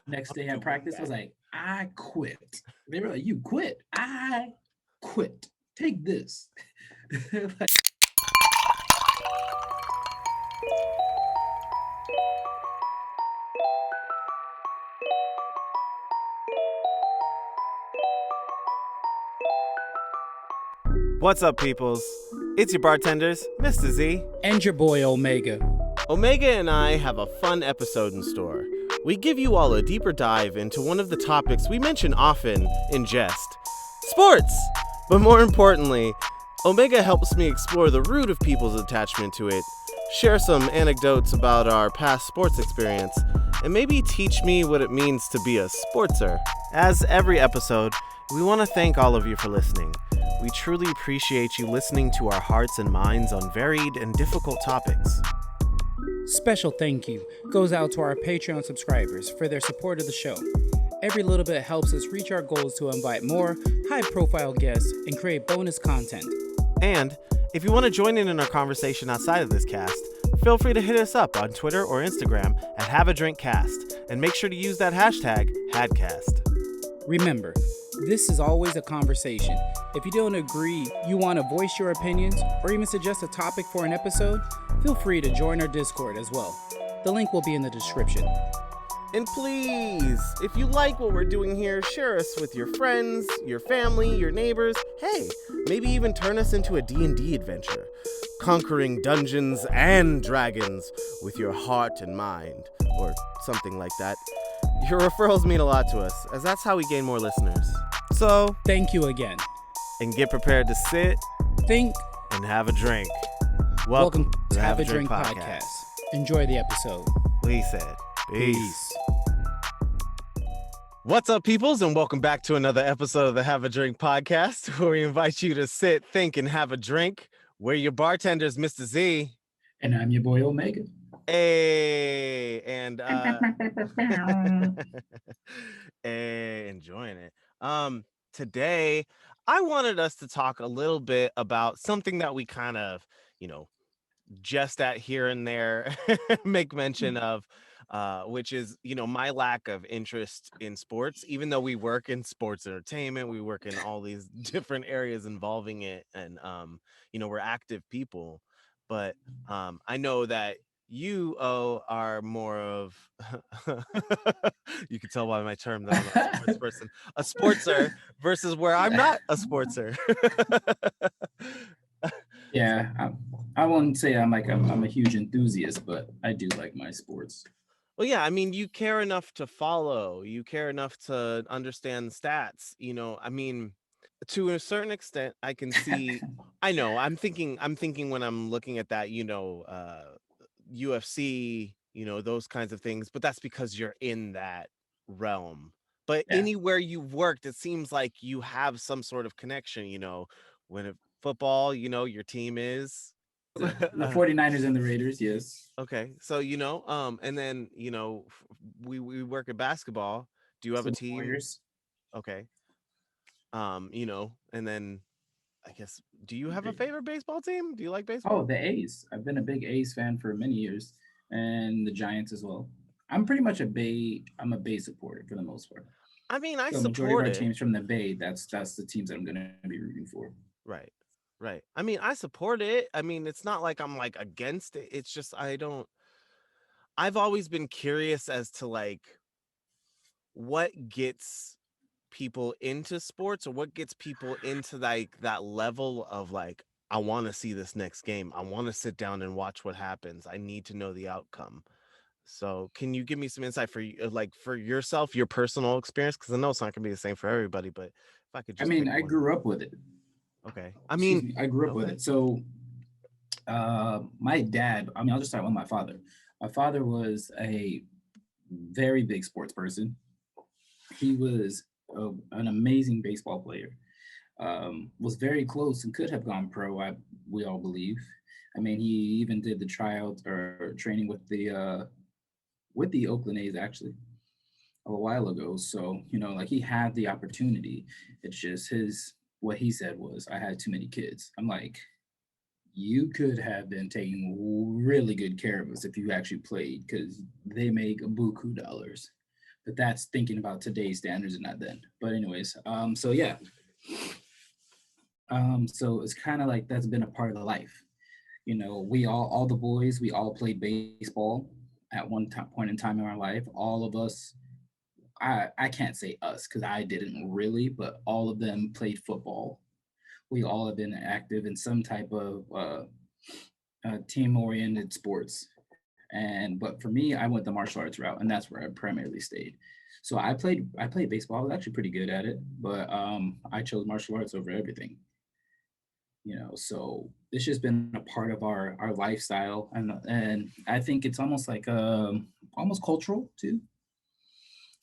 Next I'm day at doing practice, I was that. like, I quit. They were like, you quit? I quit. Take this. Like, What's up, peoples? It's your bartenders, Mr. Z. and your boy Omega. Omega and I have a fun episode in store. We give you all a deeper dive into one of the topics we mention often in jest sports! But more importantly, Omega helps me explore the root of people's attachment to it, share some anecdotes about our past sports experience, and maybe teach me what it means to be a sportser. As every episode, we want to thank all of you for listening. We truly appreciate you listening to our hearts and minds on varied and difficult topics. Special thank you goes out to our Patreon subscribers for their support of the show. Every little bit helps us reach our goals to invite more high-profile guests and create bonus content. And if you want to join in our conversation outside of this cast, feel free to hit us up on Twitter or Instagram at HaveADrinkCast, and make sure to use that hashtag HADcast. Remember, this is always a conversation. If you don't agree, you want to voice your opinions, or even suggest a topic for an episode, feel free to join our Discord as well. The link will be in the description. And please, if you like what we're doing here, share us with your friends, your family, your neighbors. Hey, maybe even turn us into a D&D adventure, conquering dungeons and dragons with your heart and mind, or something like that. Your referrals mean a lot to us, as that's how we gain more listeners. So, Thank you again. and get prepared to sit Think. and have a drink. Welcome to Have a Drink podcast. Enjoy the episode. He said, peace. What's up, peoples, and welcome back to another episode of the Have a Drink podcast, where we invite you to sit, think, and have a drink. We're your bartenders, Mr. Z. And I'm your boy Omega. Hey, and hey, enjoying it. Today I wanted us to talk a little bit about something that we kind of, just at here and there make mention of, which is, my lack of interest in sports. Even though we work in sports entertainment, we work in all these different areas involving it, and we're active people. But I know that you are more of you can tell by my term that I'm a sports person, a sportser, versus where I'm not a sportser. Yeah, I won't say I'm a huge enthusiast, but I do like my sports. Well, yeah, I mean, you care enough to follow, you care enough to understand stats, I mean, to a certain extent, I can see, I know, I'm thinking when I'm looking at that, UFC, those kinds of things, but that's because you're in that realm. But Yeah, anywhere you've worked, it seems like you have some sort of connection, when football, your team is the 49ers and the Raiders, yes. okay, so and then we work at basketball. Do you have So a the team? Warriors. Okay, and then I guess, do you have a favorite baseball team? Do you like Oh, baseball? the A's. I've been a big A's fan for many years, and the Giants as well. I'm pretty much a Bay. I'm a Bay supporter for the most part. I mean, I So majority of support our it. teams from the Bay. That's the teams that I'm gonna be rooting for. Right, right. I mean, I support it. I mean, it's not like I'm like against it. It's just I don't. I've always been curious as to like what gets people into sports, or what gets people into like that level of like, I want to see this next game, I want to sit down and watch what happens, I need to know the outcome. So can you give me some insight for you, like for yourself, your personal experience, because I know it's not gonna be the same for everybody, but if I could I just mean, pick I one. grew up with it. Okay, I Excuse mean, me, I grew up with okay. it. So my dad. I mean, I'll just start with my father. My father was a very big sports person. He was an amazing baseball player. Was very close and could have gone pro. We all believe. I mean, he even did the tryout or training with the Oakland A's actually a while ago. So like he had the opportunity. It's just his what he said was, "I had too many kids." I'm like, you could have been taking really good care of us if you actually played, because they make buku dollars. but that's thinking about today's standards and not then. But anyways, so yeah, so it's kind of like that's been a part of the life. You know, we all the boys, we all played baseball at one time, point in time in our life. All of us, I can't say us because I didn't really, but all of them played football. We all have been active in some type of team oriented sports. And but for me, I went the martial arts route, and that's where I primarily stayed. So I played baseball. I was actually pretty good at it, but I chose martial arts over everything. You know, so it's just been a part of our lifestyle, and I think it's almost like almost cultural too,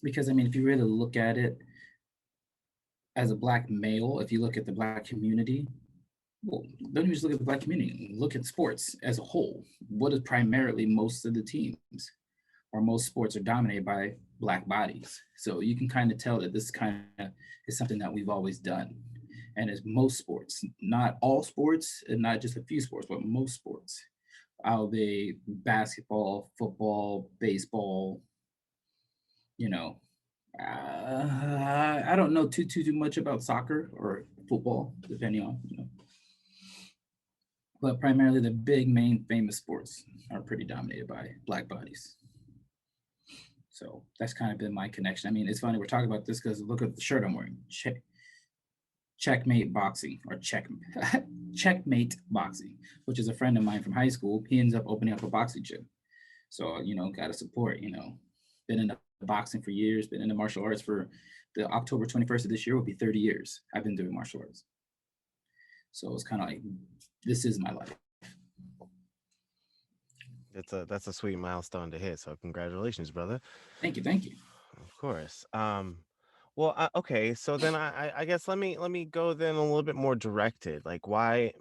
because I mean, if you really look at it as a black male, if you look at the black community, well, don't even just look at the black community. Look at sports as a whole. What is primarily most of the teams? Or most sports are dominated by black bodies. So you can kind of tell that this kind of is something that we've always done. And it's most sports, not all sports, and not just a few sports, but most sports. Albeit basketball, football, baseball, you know. I don't know too much about soccer or football, depending on, but primarily the big main famous sports are pretty dominated by black bodies. So that's kind of been my connection. I mean, it's funny we're talking about this because look at the shirt I'm wearing. Checkmate boxing or checkmate boxing, which is a friend of mine from high school. He ends up opening up a boxing gym. So, got to support, been in boxing for years, been in the martial arts for the October 21st of this year will be 30 years. I've been doing martial arts. So it's kind of like, this is my life. That's a sweet milestone to hit. So congratulations, brother. Thank you. Thank you. Of course. Well, okay. So then I guess let me go then a little bit more directed. Like, why,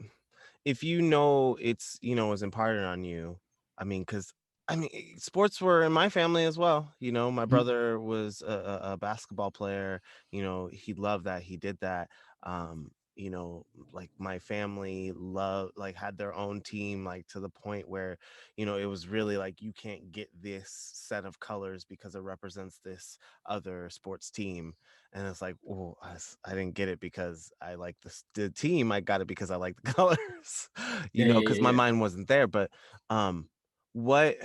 if you know it's is imparted on you. I mean, because sports were in my family as well. My Mhm. brother was a basketball player. He loved that. He did that. Like my family loved, like, had their own team, like, to the point where it was really like, you can't get this set of colors because it represents this other sports team. And it's like, oh, I didn't get it because I like the team. I got it because I like the colors, Yeah, yeah, because yeah, my yeah. mind wasn't there. But um, what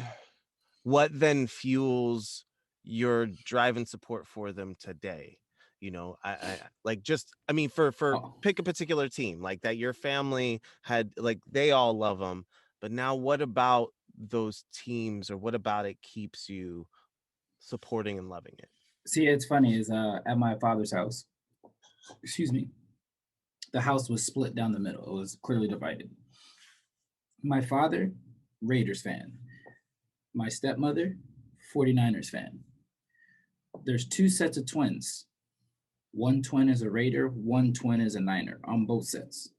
what then fuels your drive and support for them today? I like, just, I mean, for Oh, pick a particular team like that your family had, like, they all love them, but now what about those teams, or what about it keeps you supporting and loving it? see, it's funny is at my father's house, excuse me, the house was split down the middle. It was clearly divided. My father, Raiders fan. My stepmother, 49ers fan. There's two sets of twins. One twin is a Raider, one twin is a Niner on both sets.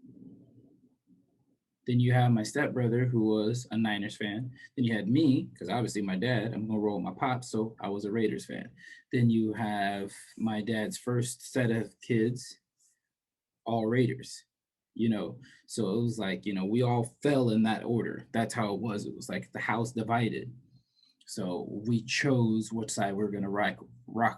Then you have my stepbrother who was a Niners fan. Then you had me, because obviously my dad, I'm gonna roll with my pops, so I was a Raiders fan. Then you have my dad's first set of kids, all Raiders. You know, so it was like, we all fell in that order. That's how it was. It was like the house divided. So we chose which side we are gonna rock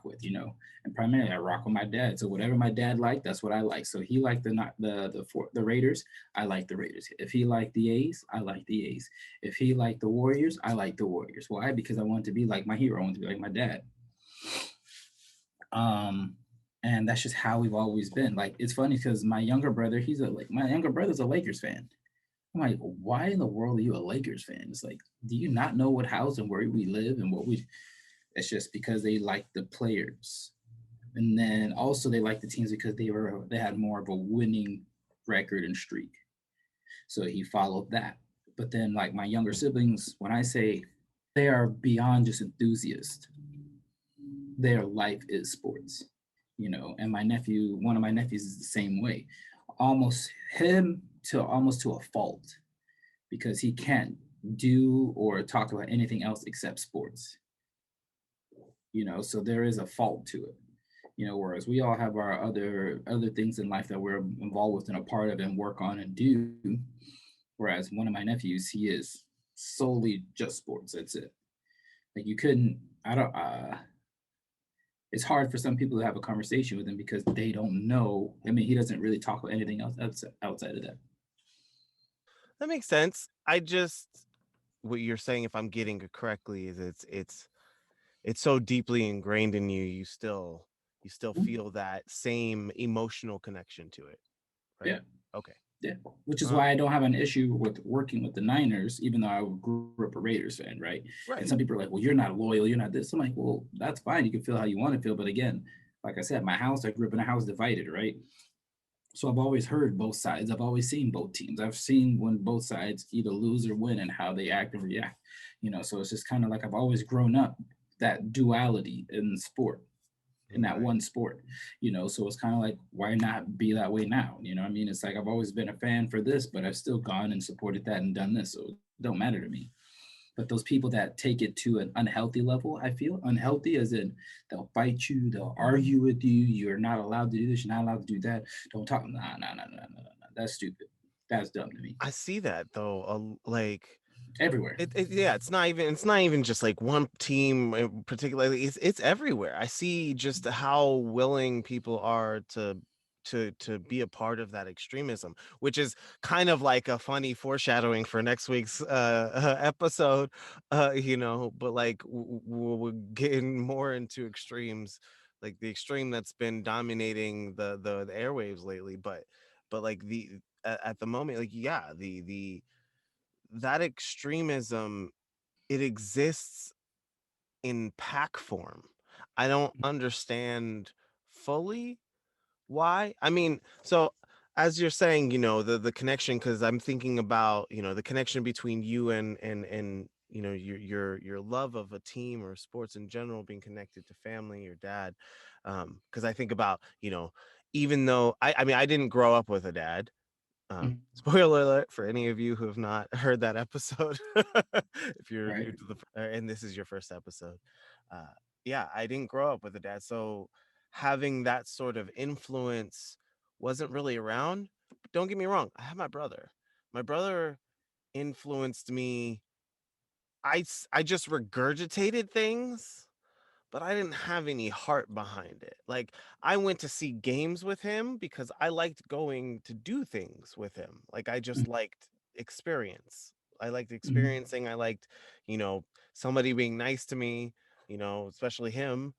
with, And primarily I rock with my dad. So whatever my dad liked, that's what I like. So he liked the Raiders, I like the Raiders. If he liked the A's, I like the A's. If he liked the Warriors, I like the Warriors. Why? Because I want to be like my hero. I want to be like my dad. Um, and that's just how we've always been. Like it's funny because my younger brother's a Lakers fan. I'm like, why in the world are you a Lakers fan? It's like, do you not know what house and where we live and what we? It's just because they like the players, and then also they like the teams because they had more of a winning record and streak. So he followed that. But then, like my younger siblings, when I say they are beyond just enthusiasts, their life is sports, And one of my nephews is the same way, almost to a fault because he can't do or talk about anything else except sports. So there is a fault to it. Whereas we all have our other things in life that we're involved with and a part of and work on and do. Whereas one of my nephews, he is solely just sports. That's it. Like you couldn't, I don't. it's hard for some people to have a conversation with him because they don't know. I mean, he doesn't really talk about anything else outside of that. That makes sense. I just what you're saying, if I'm getting it correctly, is it's so deeply ingrained in you, you still Mhm. feel that same emotional connection to it, right? Yeah. Okay. Yeah, which is Um, why I don't have an issue with working with the Niners, even though I grew up a Raiders fan, right? And right. some people are like, "Well, you're not loyal, you're not this." I'm like, "Well, that's fine. You can feel how you want to feel." But again, like I said, my house, I grew up in a house divided, right? So I've always heard both sides. I've always seen both teams. I've seen when both sides either lose or win and how they act and react. So it's just kind of like I've always grown up that duality in sport, in that Right. one sport, so it's kind of like, why not be that way now? I mean, it's like I've always been a fan for this, but I've still gone and supported that and done this, so it don't matter to me. But those people that take it to an unhealthy level, I feel unhealthy, as in they'll fight you, they'll argue with you, you're not allowed to do this, you're not allowed to do that, don't talk, nah, nah, nah, nah, nah, nah, nah. That's stupid. That's dumb to me. I see that though. Like Everywhere. yeah, it's not even just like one team particularly. It's everywhere. I see just how willing people are to be a part of that extremism, which is kind of like a funny foreshadowing for next week's episode. But like we're getting more into extremes, like the extreme that's been dominating the airwaves lately. But like at the moment, like yeah, the that extremism, it exists in pack form. I don't understand fully why. I mean, so as you're saying, the connection, because I'm thinking about, the connection between you and your love of a team or sports in general being connected to family, your dad. Because I think about, even though I mean I didn't grow up with a dad. Mhm. Spoiler alert for any of you who have not heard that episode. If you're Right. new to and this is your first episode, uh, yeah, I didn't grow up with a dad, so having that sort of influence wasn't really around. Don't get me wrong, I have my brother. My brother influenced me. I just regurgitated things, but I didn't have any heart behind it. Like I went to see games with him because I liked going to do things with him. Like I just liked experience. I liked Mhm. experiencing. I liked, you know, somebody being nice to me, especially him,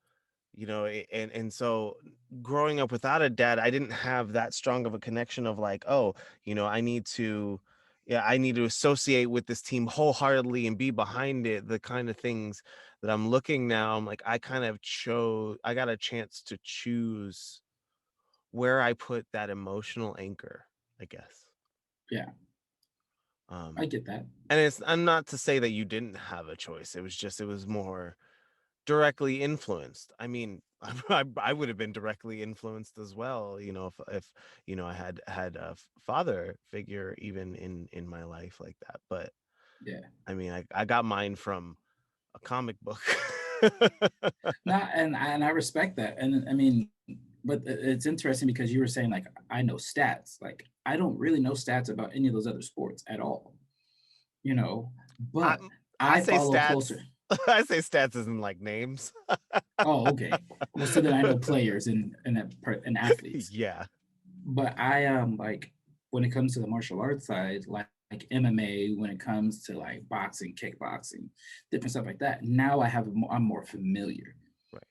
and so growing up without a dad, I didn't have that strong of a connection of like, oh, I need to, yeah, I need to associate with this team wholeheartedly and be behind it. The kind of things that I'm looking now, I'm like, I got a chance to choose where I put that emotional anchor, I guess. Yeah, I um get that. and I'm not to say that you didn't have a choice. It was more directly influenced. I mean, I would have been directly influenced as well, if I had a father figure even in my life like that. But Yeah. I mean, I got mine from a comic book. Not, and I respect that. And I mean, but it's interesting because you were saying like I know stats. Like I don't really know stats about any of those other sports at all. You know, I, but I I say follow stats. closer. I say stats isn't like names. Oh, okay. Well, so then I know players and athletes. Yeah. But I like when it comes to the martial arts side, like MMA, when it comes to like boxing, kickboxing, different stuff like that. Now I'm more familiar. Right.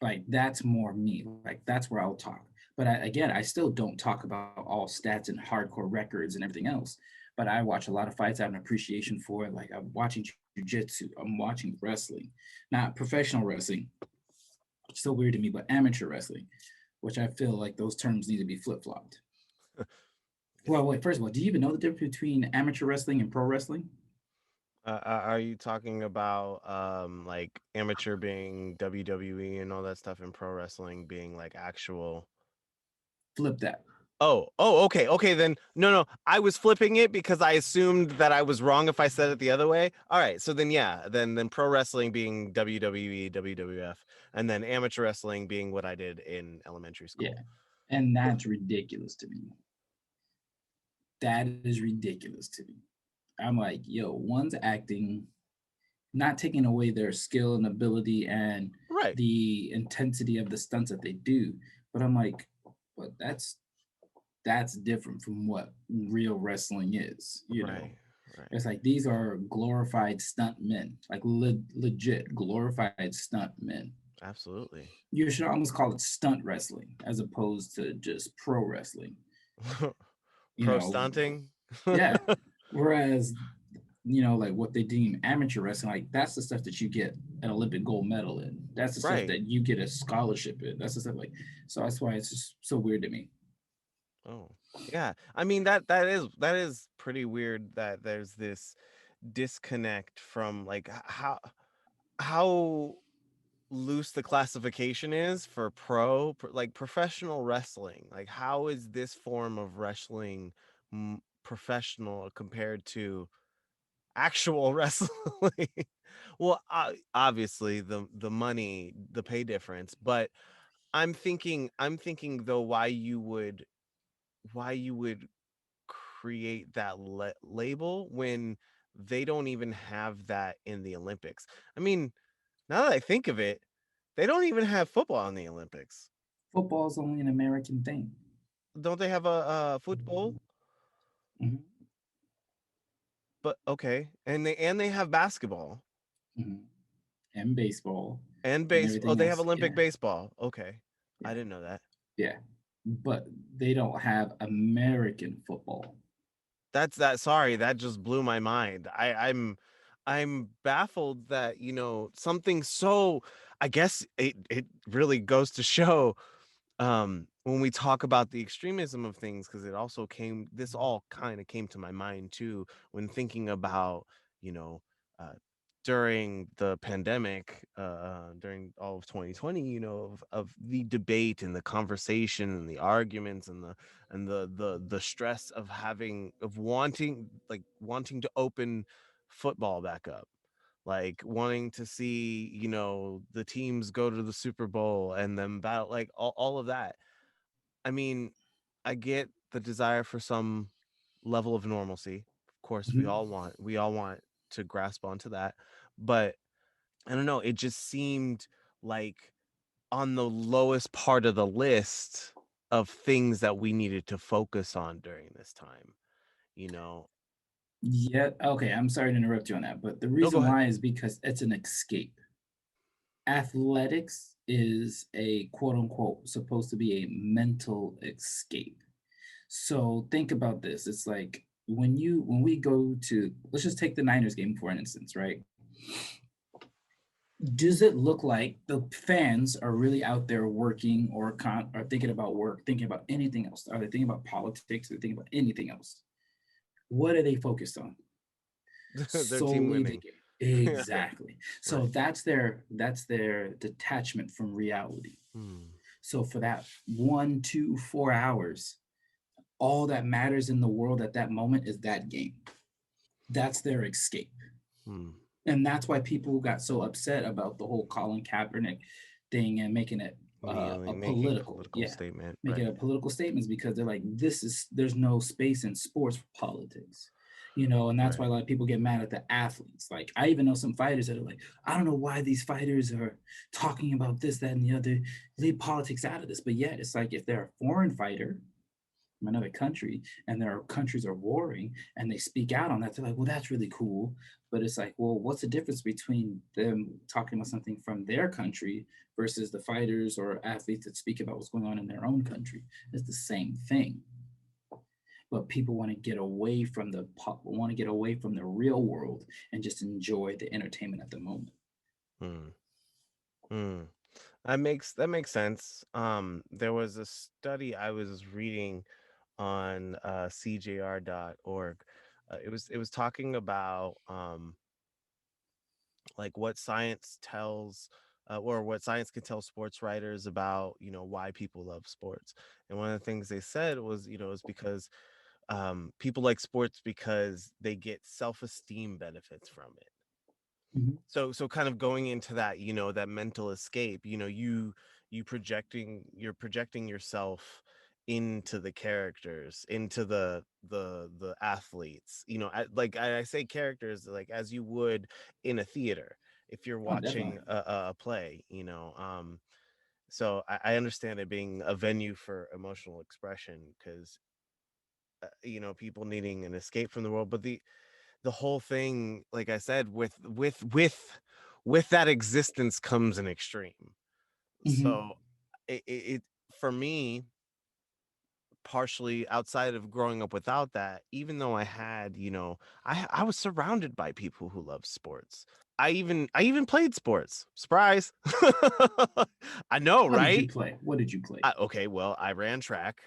Like that's more me. Like that's where I'll talk. But again, I still don't talk about all stats and hardcore records and everything else. But I watch a lot of fights. I have an appreciation for it. Like I'm watching jujitsu. I'm watching wrestling, not professional wrestling. It's still weird to me, but amateur wrestling, which I feel like those terms need to be flip flopped. Yes. Well, wait. First of all, do you even know the difference between amateur wrestling and pro wrestling? Are you talking about like amateur being WWE and all that stuff, and pro wrestling being like actual? Flip that. Oh, okay, okay. Then no, I was flipping it because I assumed that I was wrong if I said it the other way. All right, so then yeah, then pro wrestling being WWE, WWF, and then amateur wrestling being what I did in elementary school. Yeah, and that's ridiculous to me. That is ridiculous to me. I'm like, yo, one's acting, not taking away their skill and ability and Right. the intensity of the stunts that they do. But I'm like, but that's different from what real wrestling is, you know. Right. Right. It's like these are glorified stunt men, like legit glorified stunt men. Absolutely. You should almost call it stunt wrestling as opposed to just pro wrestling, you Pro know. stunting. Yeah. Whereas, you know, like what they deem amateur wrestling, like that's the stuff that you get an Olympic gold medal in. That's the stuff Right. that you get a scholarship in. That's the stuff like, so that's why it's just so weird to me. Oh, yeah. I mean that is pretty weird that there's this disconnect from like how loose the classification is for like professional wrestling. Like how is this form of wrestling professional compared to actual wrestling? Well, obviously the money, the pay difference, but I'm thinking though why you would create that label when they don't even have that in the Olympics. I mean, now that I think of it, they don't even have football in the Olympics. Football is only an American thing. Don't they have a football? Mhm, But okay, and they have basketball mhm. And baseball and and base. Oh, everything they have else. Olympic Yeah, baseball. Okay, I yeah, didn't know that. yeah. But they don't have American football. That's that. Sorry, that just blew my mind. I'm baffled that something so. I guess it really goes to show when we talk about the extremism of things, because this all kind of came to my mind too when thinking about you know uh during the pandemic, during all of 2020, of the debate and the conversation and the arguments and the stress of wanting to open football back up, like wanting to see the teams go to the Super Bowl and then battle, like all of that. I mean, I get the desire for some level of normalcy. Of course, we Mhm. all want we all want to grasp onto that, but I don't know, it just seemed like on the lowest part of the list of things that we needed to focus on during this time, you know. Yeah. Okay. I'm sorry to interrupt you on that, but the No, go reason ahead. why is because it's an escape. Athletics is a quote unquote supposed to be a mental escape. So think about this. It's like when we go to, let's just take the Niners game for an instance, right? Does it look like the fans are really out there working or thinking about work, thinking about anything else? Are they thinking about politics? Are they thinking about anything else? What are they focused on? Their team Solely the winning. game. Yeah, Exactly. So right. that's their detachment from reality. Hmm. So for that 1, 2, 4 hours, all that matters in the world at that moment is that game. That's their escape. Hmm. And that's why people got so upset about the whole Colin Kaepernick thing and making it a Kneeling, making a political, political yeah, statement, make it right? a political statements because they're like, there's no space in sports for politics, you know, and that's why Right. a lot of people get mad at the athletes. Like, I even know some fighters that are like, I don't know why these fighters are talking about this, that, and the other. Leave politics out of this, but yet it's like if they're a foreign fighter from another country and their countries are warring and they speak out on that, they're like, well, that's really cool. But it's like, well, what's the difference between them talking about something from their country versus the fighters or athletes that speak about what's going on in their own country? It's the same thing. But people want to get away from want to get away from the real world and just enjoy the entertainment at the moment. Hmm. Hmm. That makes sense. There was a study I was reading on cjr.org. It was talking about like what science tells or what science can tell sports writers about why people love sports. And one of the things they said was is because people like sports because they get self-esteem benefits from it. Mhm. So kind of going into that, that mental escape, you're projecting yourself into the characters, into the athletes. You know, like I say characters like as you would in a theater if you're Oh, definitely. watching a play, you know. So I understand it being a venue for emotional expression because you know, people needing an escape from the world, but the whole thing, like I said, with that existence comes an extreme. Hmm. So it for me, partially outside of growing up without that, even though I had, you know, I was surrounded by people who love sports. I even played sports. Surprise. I know, What did you right? play? What did you play? Okay, well, I ran track.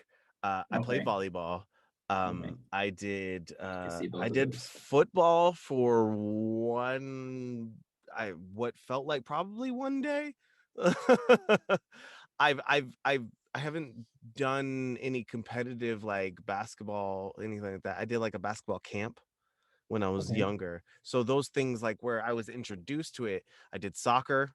I played Okay. volleyball. Okay. I can see I both of did those. football for one I what felt like probably one day. I haven't done any competitive like basketball, anything like that. I did like a basketball camp when I was Okay. younger. So those things like where I was introduced to it, I did soccer.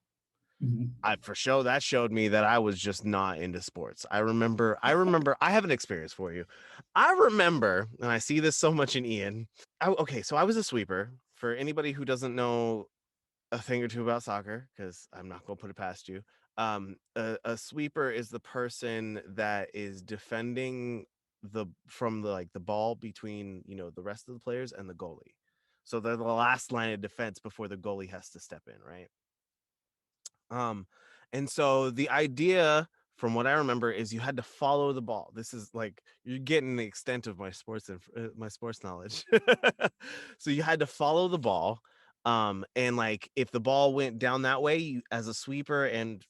Hmm. I for sure that showed me that I was just not into sports. I remember I have an experience for you. I remember, and I see this so much in Ian. Okay, so I was a sweeper. For anybody who doesn't know a thing or two about soccer, because I'm not gonna put it past you. A sweeper is the person that is defending the from the like the ball between, you know, the rest of the players and the goalie. So they're the last line of defense before the goalie has to step in, right? Um, and so the idea, from what I remember, is you had to follow the ball. This is like you're getting the extent of my my sports knowledge. So you had to follow the ball, and like if the ball went down that way, you, as a sweeper, and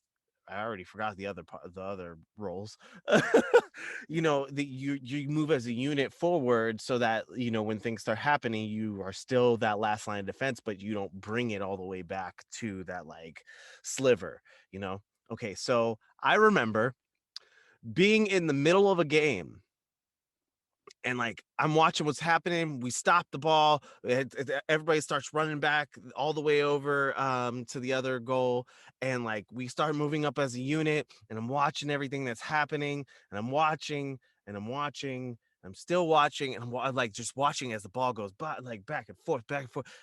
I already forgot the other roles. You know, you move as a unit forward so that you know when things start happening, you are still that last line of defense, but you don't bring it all the way back to that like sliver. You know. Okay, so I remember being in the middle of a game and like I'm watching what's happening. We stop the ball. Everybody starts running back all the way over to the other goal, and like we start moving up as a unit. And I'm watching everything that's happening, and I'm watching, and I'm watching. I'm still watching, and I'm like just watching as the ball goes by, like back and forth,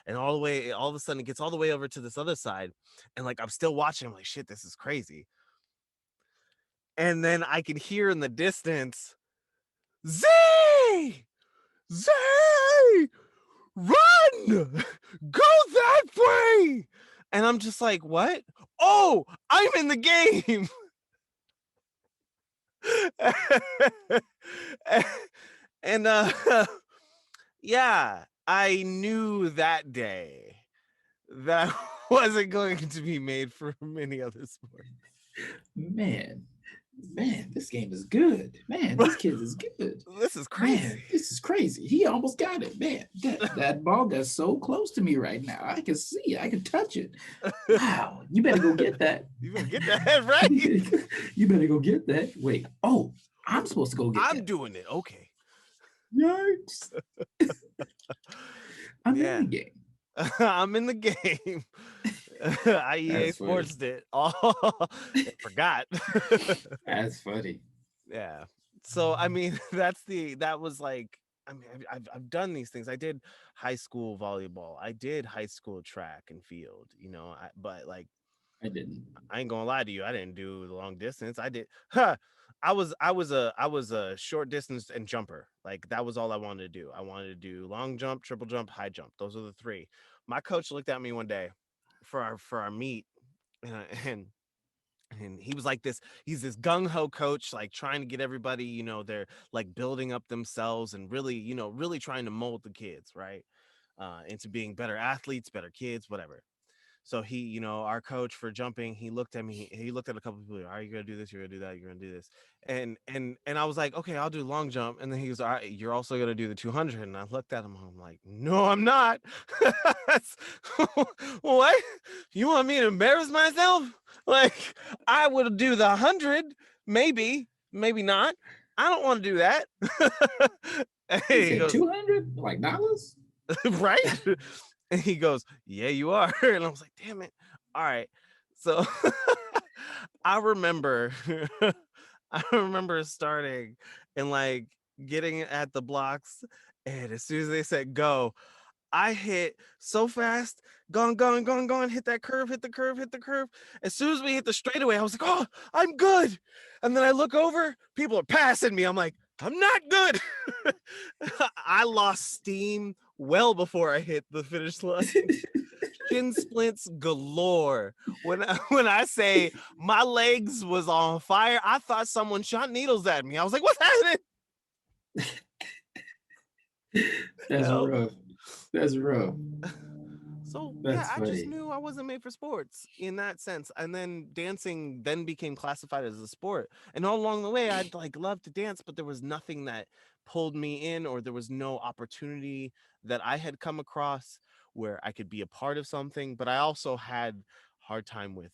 and all the way. All of a sudden, it gets all the way over to this other side, and like I'm still watching. I'm like, shit, this is crazy. And then I can hear in the distance, Z! Zay, run, go that way. And I'm just like, what? Oh, I'm in the game. And yeah, I knew that day that I wasn't going to be made for many other sports. Man, man, this game is good. Man, this kid is good. This is Man, crazy. this is crazy. He almost got it. Man, that ball got so close to me right now. I can see it. I can touch it. Wow, you better go get that. You better get that right. You better go get that. Wait. Oh, I'm supposed to go get I'm that. doing it. Okay. Yikes. I'm in Yeah. the game. I'm in the game. I EA That's funny. Sports did. Oh, forgot. That's funny. Yeah. So I mean, that was like I mean I've done these things. I did high school volleyball. I did high school track and field. You know, but like I didn't. I ain't gonna lie to you. I didn't do the long distance. I did. Huh. I was a short distance and jumper. Like that was all I wanted to do. I wanted to do long jump, triple jump, high jump. Those are the three. My coach looked at me one day for our meet, and and he was like this. He's this gung ho coach, like trying to get everybody. You know, they're like building up themselves and really, you know, really trying to mold the kids right into being better athletes, better kids, whatever. So he, you know, our coach for jumping, he looked at me, he looked at a couple of people, are you gonna do this? You're gonna do that, you're gonna do this. And I was like, okay, I'll do long jump. And then he goes, all right, you're also gonna do the 200. And I looked at him, I'm like, no, I'm not. What? You want me to embarrass myself? Like, I would do the 100, maybe, maybe not. I don't want to do that. And He he said goes, 200 like dollars. right? And he goes, yeah, you are. And I was like, damn it. All right. So I remember I remember starting and like getting at the blocks, and as soon as they said go, I hit so fast, gone, hit that curve, hit the curve, hit the curve. As soon as we hit the straightaway, I was like, oh, I'm good. And then I look over, people are passing me. I'm like, I'm not good. I lost steam well before I hit the finish line. Shin splints galore. When I say my legs was on fire, I thought someone shot needles at me. I was like, what's happening? That's Hell. rough. That's rough. So yeah, That's I just funny. knew I wasn't made for sports in that sense. And then dancing then became classified as a sport. And all along the way, I'd like love to dance, but there was nothing that pulled me in, or there was no opportunity that I had come across where I could be a part of something. But I also had hard time with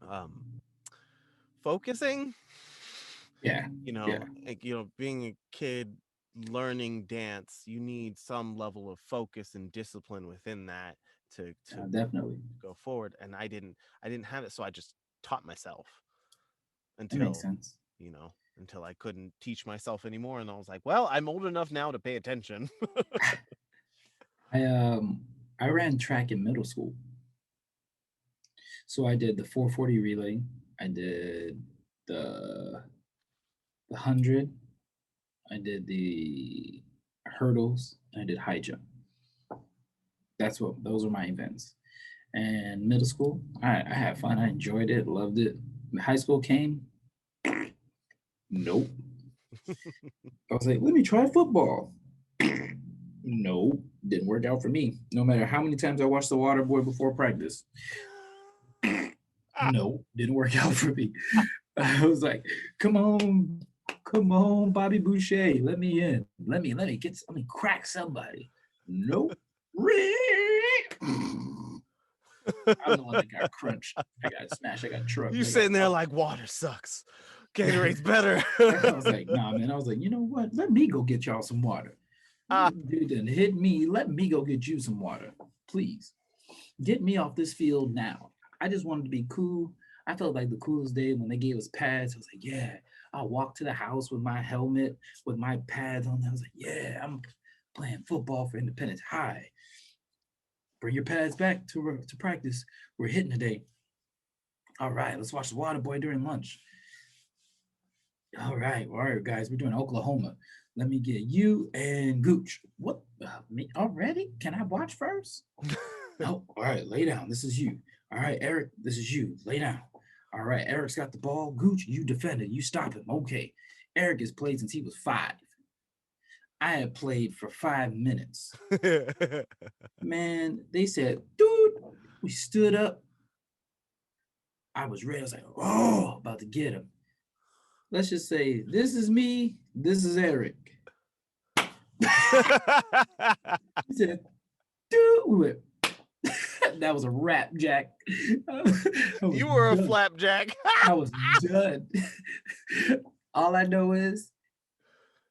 um focusing, Yeah. Yeah. like, being a kid learning dance, you need some level of focus and discipline within that to Definitely. go forward. And I didn't have it, so I just taught myself That makes until, sense. until I couldn't teach myself anymore, and I was like, well, I'm old enough now to pay attention. I um I ran track in middle school. So I did the 440 relay. I did the the 100. I did the hurdles. And I did high jump. Those are my events. And middle school, I had fun. I enjoyed it, loved it. High school came, nope. I was like, let me try football. No, didn't work out for me. No matter how many times I watched The Water Boy before practice, no, didn't work out for me. I was like, come on, Bobby Boucher, let me in. Let me crack somebody. Nope. I'm the one that got crunched. I got smashed. I got trucked. You I got sitting there fucked. like, water sucks, Gatorade's better. I was like, nah, man. I was like, you know what? Let me go get y'all some water. Ah, Dude didn't hit me. Let me go get you some water. Please. Get me off this field now. I just wanted to be cool. I felt like the coolest day when they gave us pads. I was like, yeah. I'll walk to the house with my helmet, with my pads on. I was like, yeah, I'm playing football for Independence High. Bring your pads back to practice. We're hitting today. All right, let's watch the Water Boy during lunch. All right, guys, we're doing Oklahoma. Let me get you and Gooch. What? Me already? Can I watch first? No. All right, lay down. This is you. All right, Eric, this is you. Lay down. All right, Eric's got the ball. Gooch, you defend it. You stop him. Okay. Eric has played since he was 5. I had played for 5 minutes. Man, they said, dude, we stood up. I was ready. I was like, oh, about to get him. Let's just say, this is me. This is Eric. He said, do it. That was a wrap, Jack. I was You were a done. flapjack. I was done. All I know is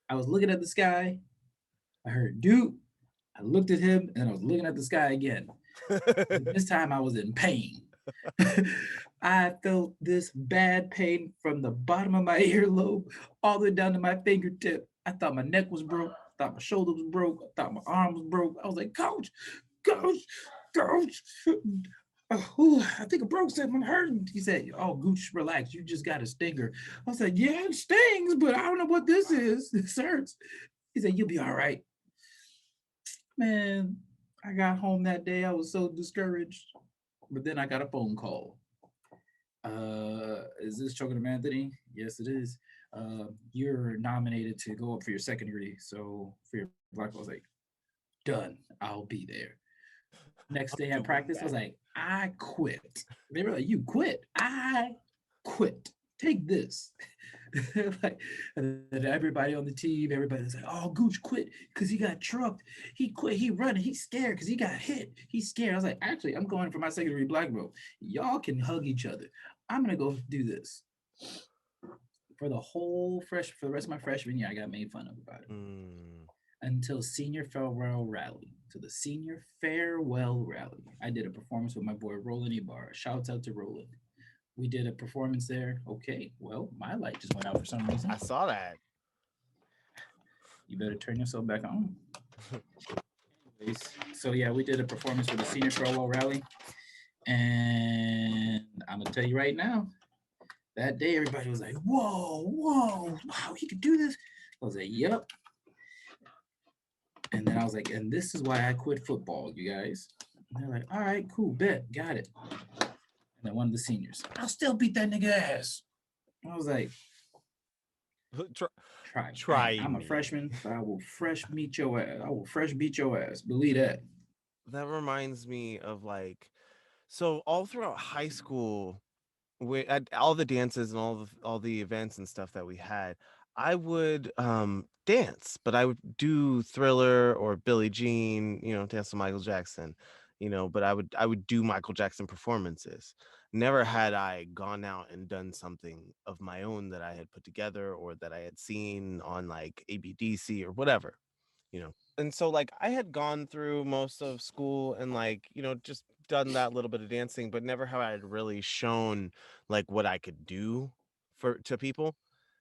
I was looking at the sky. I heard dude. I looked at him and I was looking at the sky again. This time I was in pain. I felt this bad pain from the bottom of my earlobe all the way down to my fingertip. I thought my neck was broke. I thought my shoulder was broke. I thought my arm was broke. I was like, Coach, Coach. Oh, I think a broke something. I'm hurting. He said, oh, Gooch, relax. You just got a stinger. I was like, yeah, it stings, but I don't know what this is. This hurts. He said, you'll be all right. Man, I got home that day. I was so discouraged. But then I got a phone call. Is this Choking Anthony? Yes, it is. You're nominated to go up for your second degree. So for your black, I was like, done. I'll be there. Next day at Doing practice, I was that. like, I quit. They were like, you quit? I quit. Take this. Like, and then everybody on the team, everybody was like, oh, Gooch quit because he got trucked. He quit. He running. He's scared because he got hit. He's scared. I was like, actually, I'm going for my secondary black belt. Y'all can hug each other. I'm gonna go do this. For the rest of my freshman year, I got made fun of about it Mm. until senior farewell rally. To the senior farewell rally, I did a performance with my boy Roland Ibarra. Shouts out to Roland. We did a performance there. Okay, well, my light just went out for some reason. I saw that. You better turn yourself back on. So yeah, we did a performance for the Senior Farewell Rally, and I'm gonna tell you right now, that day everybody was like, "Whoa, whoa, wow, he could do this." I was like, "Yep." And then I was like, "And this is why I quit football, you guys." And they're like, "All right, cool, bet, got it." And then one of the seniors, "I'll still beat that nigga ass." I was like, Try, "Try me. try I'm a me. freshman, but I will fresh meet your ass. I will fresh beat your ass. Believe that." That reminds me of like, so all throughout high school, at all the dances and all the events and stuff that we had, I would dance, but I would do Thriller or Billie Jean, dance to Michael Jackson, but I would do Michael Jackson performances. Never had I gone out and done something of my own that I had put together or that I had seen on like ABDC or whatever. And so like I had gone through most of school and like just done that little bit of dancing, but never have I really shown like what I could do for to people,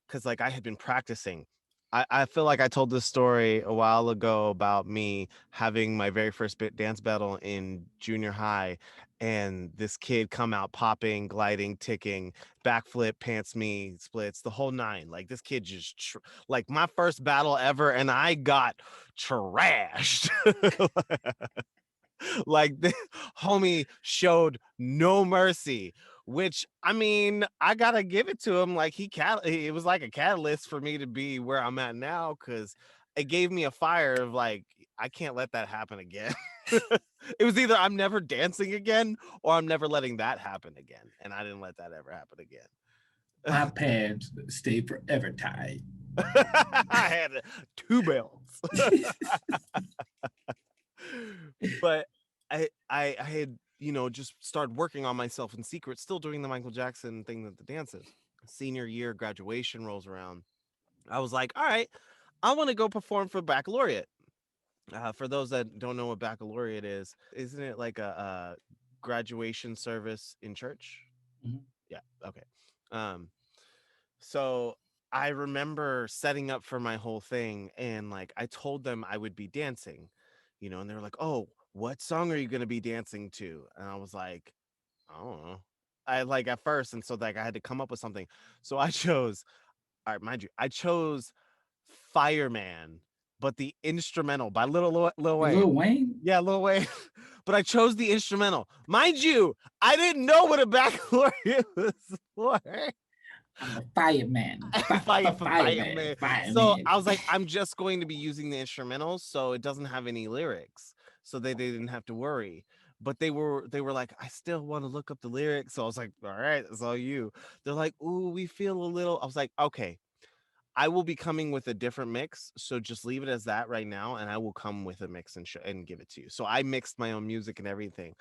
because like I had been practicing. I feel like I told this story a while ago about me having my very first dance battle in junior high, and this kid come out popping, gliding, ticking, backflip, pants me, splits, the whole nine. Like this kid just like my first battle ever, and I got trashed. Like the homie showed no mercy, which I mean, I gotta give it to him. Like it was like a catalyst for me to be where I'm at now, because it gave me a fire of like, I can't let that happen again. It was either I'm never dancing again or I'm never letting that happen again. And I didn't let that ever happen My again. pants stay forever tied. I had two belts. But I had just started working on myself in secret, still doing the Michael Jackson thing that the dances. Senior year graduation rolls around. I was like, all right, I want to go perform for baccalaureate. For those that don't know what baccalaureate is, isn't it like a graduation service in church? Mhm. Yeah. Okay. Um, so I remember setting up for my whole thing, and like I told them I would be dancing, and they were like, "Oh, what song are you going to be dancing to?" And I was like, "I don't know." I like at first, and so like I had to come up with something. So I chose, all right, mind you, I chose Fireman, but the instrumental by Lil Wayne. Lil Wayne, Yeah, Lil Wayne. But I chose the instrumental. Mind you, I didn't know what a baccalaureate was for. I'm the fireman. Fireman. Fireman. So Fireman. I was like, I'm just going to be using the instrumentals, so it doesn't have any lyrics, so they didn't have to worry. But they were like, I still want to look up the lyrics. So I was like, all right, it's all you. They're like, ooh, we feel a little. I was like, okay, I will be coming with a different mix, so just leave it as that right now, and I will come with a mix and give it to you. So I mixed my own music and everything.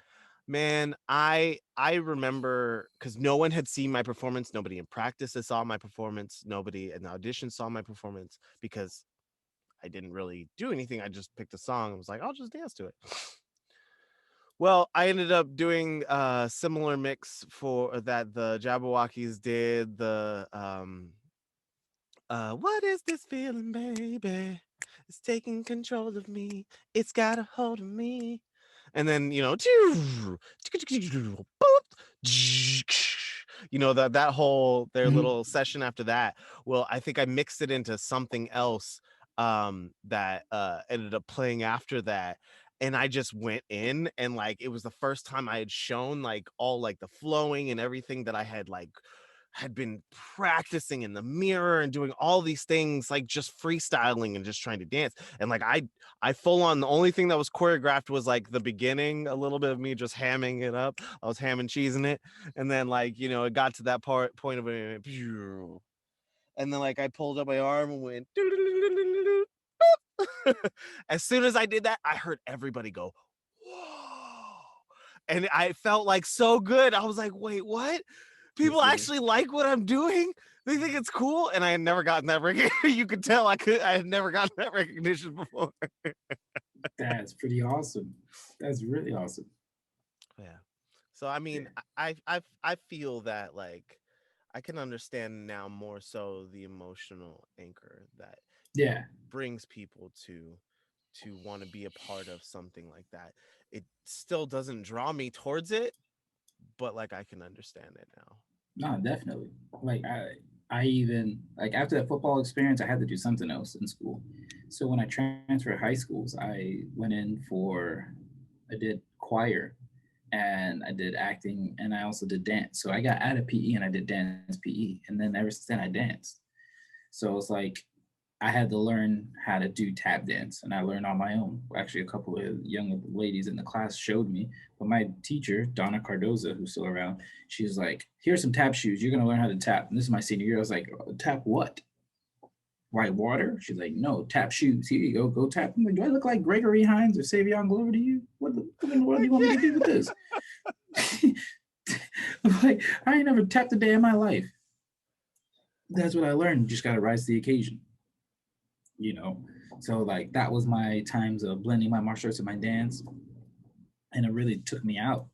Man, I remember, because no one had seen my performance. Nobody in practice had saw my performance. Nobody in the audition saw my performance because I didn't really do anything. I just picked a song and was like, I'll just dance to it. Well, I ended up doing a similar mix for that the Jabberwockies did. What is this feeling, baby? It's taking control of me. It's got a hold of me. And then, that whole their Mhm. little session after that. Well, I think I mixed it into something else that ended up playing after that. And I just went in, and like it was the first time I had shown like all like the flowing and everything that I had been practicing in the mirror and doing all these things, like just freestyling and just trying to dance. And like I full on, the only thing that was choreographed was like the beginning, a little bit of me just hamming it up. I was ham and cheesing it. And then like, it got to that point of it. And then like I pulled up my arm and went as soon as I did that, I heard everybody go, whoa. And I felt like so good. I was like, wait, what? People Yes, sir. actually like what I'm doing? They think it's cool? And I had never gotten that recognition. You could tell I had never gotten that recognition before. That's pretty awesome. That's really awesome. Yeah. So I mean, I feel that like I can understand now more so the emotional anchor that it Yeah. brings people to want to be a part of something like that. It still doesn't draw me towards it, but like I can understand it now. No, definitely. Like I even like after that football experience, I had to do something else in school. So when I transferred high schools, I went in for I did choir and I did acting and I also did dance. So I got out of PE and I did dance PE, and then ever since then I danced. So it's like I had to learn how to do tap dance, and I learned on my own. Actually, a couple of young ladies in the class showed me, but my teacher, Donna Cardoza, who's still around, she's like, "Here's some tap shoes. You're gonna learn how to tap." And this is my senior year. I was like, "Tap what? White water?" She's like, "No, tap shoes. Here you go. Go tap." I'm like, "Do I look like Gregory Hines or Savion Glover to you? What in the world do you want me to do with this?" I'm like, I ain't never tapped a day in my life. That's what I learned. You just gotta rise to the occasion. you know. So like that was my times of blending my martial arts and my dance, and it really took me out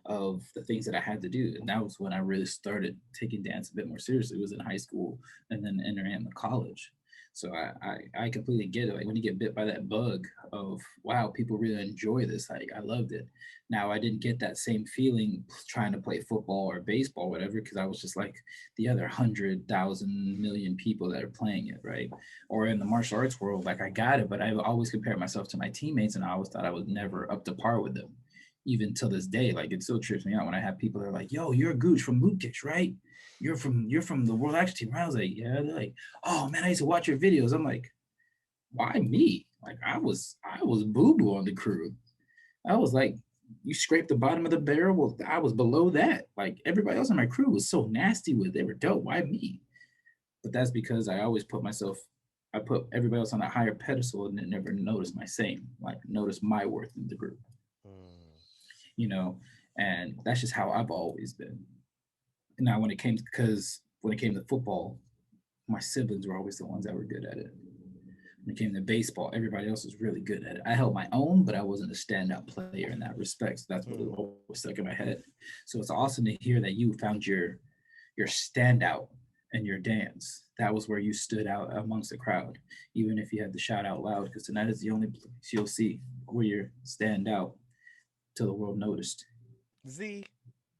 of the things that I had to do. And that was when I really started taking dance a bit more seriously. It was in high school and then entering into college. So I completely get it. Like when you get bit by that bug of wow, people really enjoy this. Like I loved it. Now I didn't get that same feeling trying to play football or baseball, whatever, because I was just like the other 100,000 million people that are playing it, right? Or in the martial arts world, like I got it, but I always compared myself to my teammates, and I always thought I was never up to par with them even till this day. Like it still trips me out when I have people that are like, "Yo, you're a Gooch from Loot Kicks, right? You're from the World Action Team." Right? I was like, "Yeah." They're like, "Oh man, I used to watch your videos." I'm like, "Why me? Like I was boo boo on the crew. I was like, you scraped the bottom of the barrel. Well, I was below that. Like everybody else on my crew was so nasty with. It. They were dope. Why me?" But that's because I always put myself. I put everybody else on a higher pedestal and never noticed my same. Like notice my worth in the group. Mm. You know, and that's just how I've always been. Now, when it came to football, my siblings were always the ones that were good at it. When it came to baseball, everybody else was really good at it. I held my own, but I wasn't a standout player in that respect. So that's what was Mm. always stuck in my head. So it's awesome to hear that you found your standout in your dance. That was where you stood out amongst the crowd, even if you had to shout out loud, because tonight is the only place you'll see where you stand out till the world noticed. Z.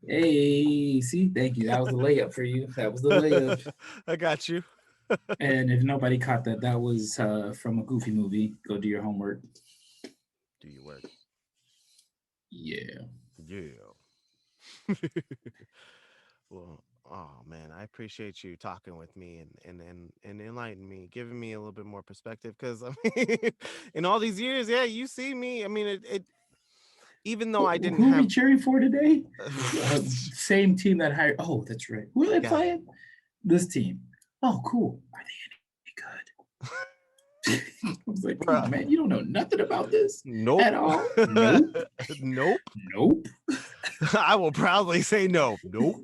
Hey, see, thank you. That was the layup for you. That was the layup. I got you. And if nobody caught that, that was from a Goofy movie. Go do your homework. Do your work. Yeah. Yeah. Well, oh man, I appreciate you talking with me and enlightening me, giving me a little bit more perspective. Because I mean, in all these years, yeah, you see me. I mean, it even though I didn't Who are we have cheering for today? Same team that hired. Oh, that's right. Who are they got playing? This team. Oh, cool. Are they any good? I was like, come on, bruh. man. You don't know nothing about this Nope. at all. Nope. Nope. Nope. I will proudly say no. Nope.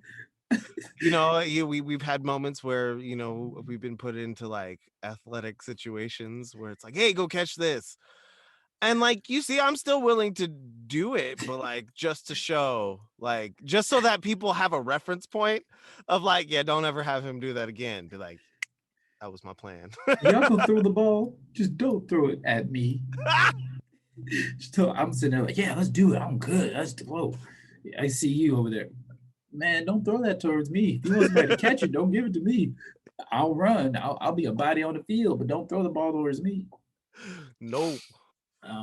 You know, we've had moments where, we've been put into like athletic situations where it's like, hey, go catch this. And like you see, I'm still willing to do it, but like just to show, like just so that people have a reference point of like, yeah, don't ever have him do that again. Be like, that was my plan. Y'all go throw the ball. Just don't throw it at me. Still, I'm sitting there like, yeah, let's do it. I'm good. Let's whoa. I see you over there. Man, don't throw that towards me. If you want somebody to catch it, don't give it to me. I'll run. I'll be a body on the field, but don't throw the ball towards me. Nope.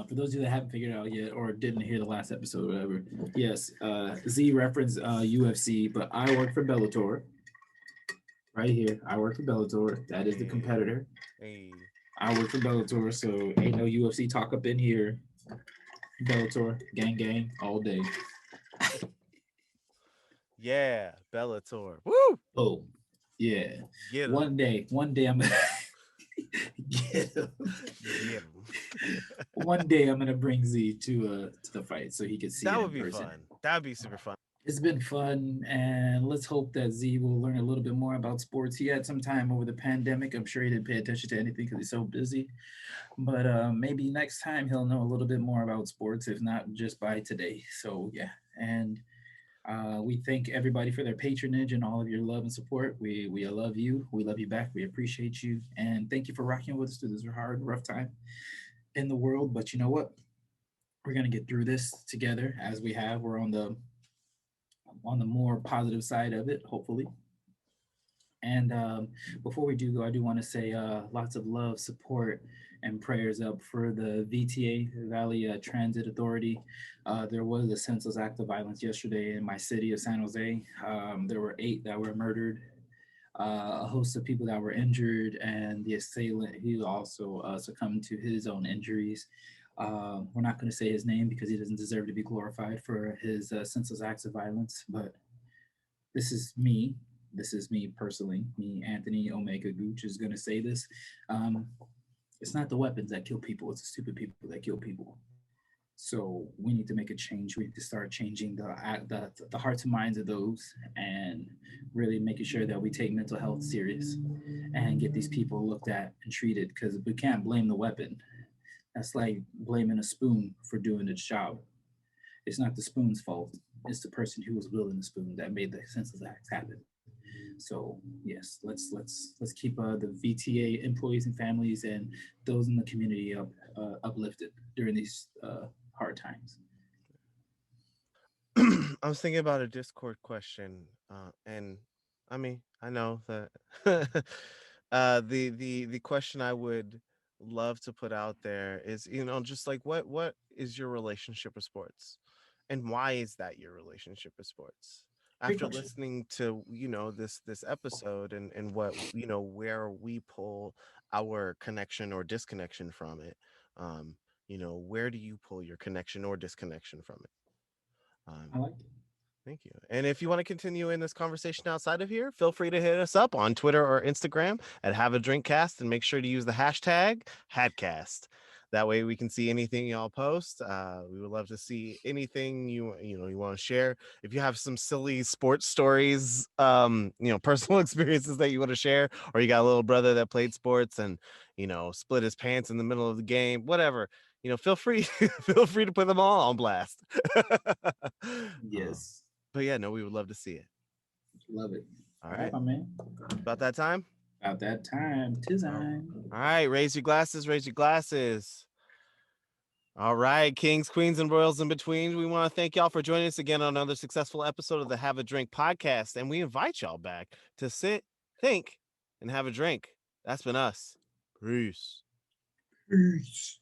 For those of you that haven't figured it out yet or didn't hear the last episode or whatever, yes, Z referenced UFC, but I work for Bellator right here. I work for Bellator. That is the Hey, competitor. hey. I work for Bellator, so ain't no UFC talk up in here. Bellator, gang, gang, all day. Yeah, Bellator. Woo! Oh, yeah. Get him. One day I'm gonna get him. Get him. One day I'm gonna bring Z to the fight so he can see That it would in be person. fun. That would be super fun. It's been fun, and let's hope that Z will learn a little bit more about sports. He had some time over the pandemic. I'm sure he didn't pay attention to anything because he's so busy. But maybe next time he'll know a little bit more about sports, if not just by today. So yeah, and We thank everybody for their patronage and all of your love and support. We love you. We love you back. We appreciate you, and thank you for rocking with us through this hard, rough time in the world. But you know what? We're gonna get through this together as we have. We're on the more positive side of it, hopefully. And before we do go, I do want to say lots of love, support, and prayers up for the VTA, Valley Transit Authority. There was a senseless act of violence yesterday in my city of San Jose. There were 8 that were murdered, a host of people that were injured, and the assailant, he also succumbed to his own injuries. We're not going to say his name because he doesn't deserve to be glorified for his senseless acts of violence, but this is me. This is me personally. Me, Anthony Omega Gooch, is going to say this. Um, it's not the weapons that kill people, it's the stupid people that kill people. So we need to make a change. We need to start changing the hearts and minds of those, and really making sure that we take mental health serious and get these people looked at and treated, because we can't blame the weapon. That's like blaming a spoon for doing its job. It's not the spoon's fault. It's the person who was wielding the spoon that made the senseless acts happen. So yes, let's keep the VTA employees and families and those in the community uplifted during these hard times. I was thinking about a Discord question, and I mean, I know that the question I would love to put out there is, just like what is your relationship with sports, and why is that your relationship with sports? Great After question. listening to this episode and what where we pull our connection or disconnection from it, where do you pull your connection or disconnection from it? I Um, like it. Thank you. And if you want to continue in this conversation outside of here, feel free to hit us up on Twitter or Instagram at Have a Drink Cast, and make sure to use the hashtag HADcast. That way we can see anything y'all post. We would love to see anything you want to share. If you have some silly sports stories, personal experiences that you want to share, or you got a little brother that played sports and split his pants in the middle of the game, whatever, feel free feel free to put them all on blast. um, Yes, but yeah, no, we would love to see it. love it. All All right, right. my man. About that time. About that time. Tis All time. all right. Raise your glasses. Raise your glasses. All right, kings, queens, and royals in between. We want to thank y'all for joining us again on another successful episode of the Have a Drink podcast. And we invite y'all back to sit, think, and have a drink. That's been us. Peace. Peace.